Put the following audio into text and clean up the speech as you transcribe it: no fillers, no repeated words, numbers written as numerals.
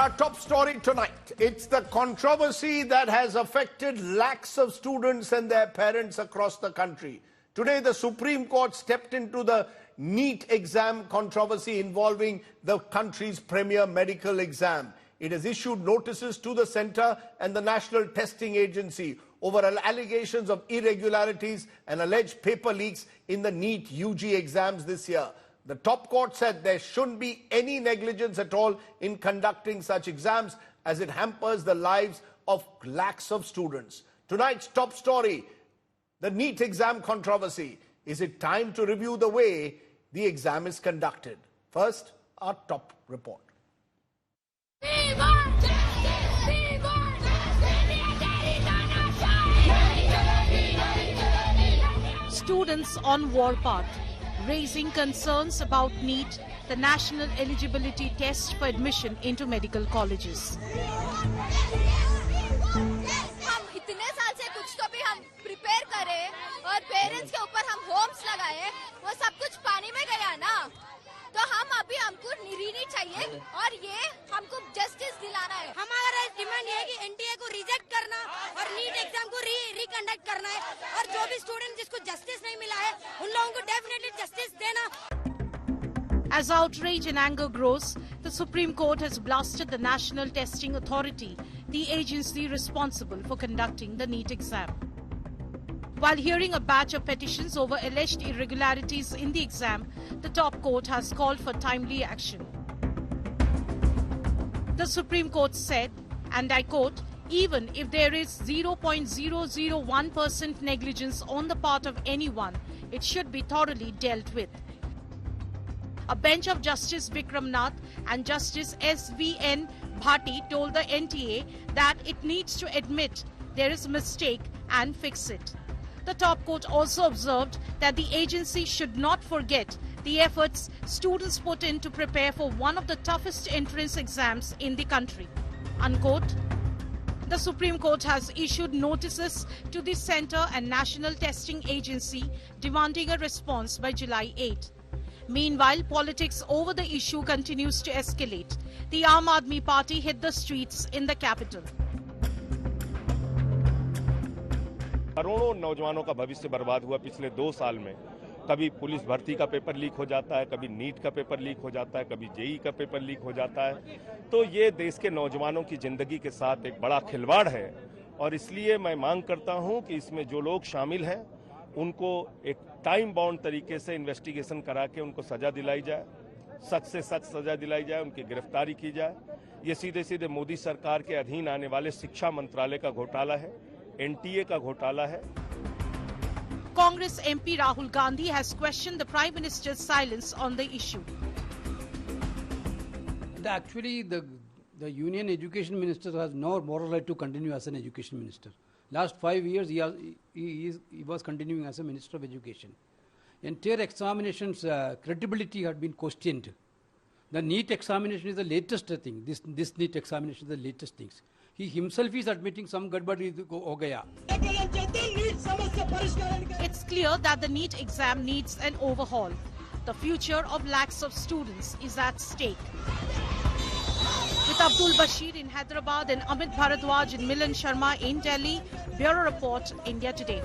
our top story tonight, it's the controversy that has affected lakhs of students and their parents across the country. Today, the Supreme Court stepped into the NEET exam controversy involving the country's premier medical exam. It has issued notices to the Centre and the National Testing Agency over allegations of irregularities and alleged paper leaks in the NEET UG exams this year. The top court said there shouldn't be any negligence at all in conducting such exams, as it hampers the lives of lakhs of students. Tonight's top story, the NEET exam controversy. Is it time to review the way the exam is conducted? First, our top report. Students on warpath, raising concerns about NEET, the national eligibility test for admission into medical colleges. हम इतने साल से कुछ तो भी हम prepare करें और पेरेंट्स के ऊपर हम होप्स लगाए, वो सब कुछ पानी में गया ना। तो हम अभी हमको नीट चाहिए और ये हमको जस्टिस दिलाना है। हमारा डिमांड ये है कि एनटीए को रिजेक्ट करना और नीट एग्जाम को रिकंडक्ट करना है और जो भी स्टूडेंट जिसको जस्टिस नहीं मिला है उन लोगों को डेफिनेटली जस्टिस देना। As outrage and anger grows, the Supreme Court has blasted the National Testing Authority, the agency responsible for conducting the NEET exam. While hearing a batch of petitions over alleged irregularities in the exam, the top court has called for timely action. The Supreme Court said, and I quote, "Even if there is 0.001% negligence on the part of anyone, it should be thoroughly dealt with." A bench of Justice Vikram Nath and Justice S.V.N. Bhati told the NTA that it needs to admit there is a mistake and fix it. The top court also observed that the agency should not forget the efforts students put in to prepare for one of the toughest entrance exams in the country. Unquote. The Supreme Court has issued notices to the Centre and National Testing Agency demanding a response by July 8. Meanwhile, politics over the issue continues to escalate. The Aam Aadmi Party hit the streets in the capital. करोड़ों नौजवानों का भविष्य बर्बाद हुआ पिछले 2 साल में। कभी पुलिस भर्ती का पेपर लीक हो जाता है, कभी नीट का पेपर लीक हो जाता है, कभी जेई का पेपर लीक हो जाता है। तो ये देश के नौजवानों की जिंदगी के साथ एक बड़ा खिलवाड़ है और इसलिए मैं मांग करता हूं कि इसमें जो लोग शामिल हैं उनको एक टाइम बाउंड तरीके से इन्वेस्टिगेशन करा के उनको सजा दिलाई जाए, सख्त से सख्त सजा दिलाई जाए, उनकी गिरफ्तारी की जाए। ये सीधे सीधे मोदी सरकार के अधीन आने वाले शिक्षा मंत्रालय का घोटाला है, एनटीए का घोटाला है। Congress MP Rahul Gandhi has questioned the Prime Minister's silence on the issue. Actually, the Union Education Minister has no moral right to continue as an education minister. Last 5 years, he was continuing as a Minister of Education. Entire examinations credibility had been questioned. The NEET examination is the latest thing. This NEET examination is the latest things. He himself is admitting some gadbadi ho gaya. It's clear that the NEET exam needs an overhaul. The future of lakhs of students is at stake. With Abdul Bashir in Hyderabad and Amit Bharadwaj and Milan Sharma in Delhi, Bureau Report, India Today.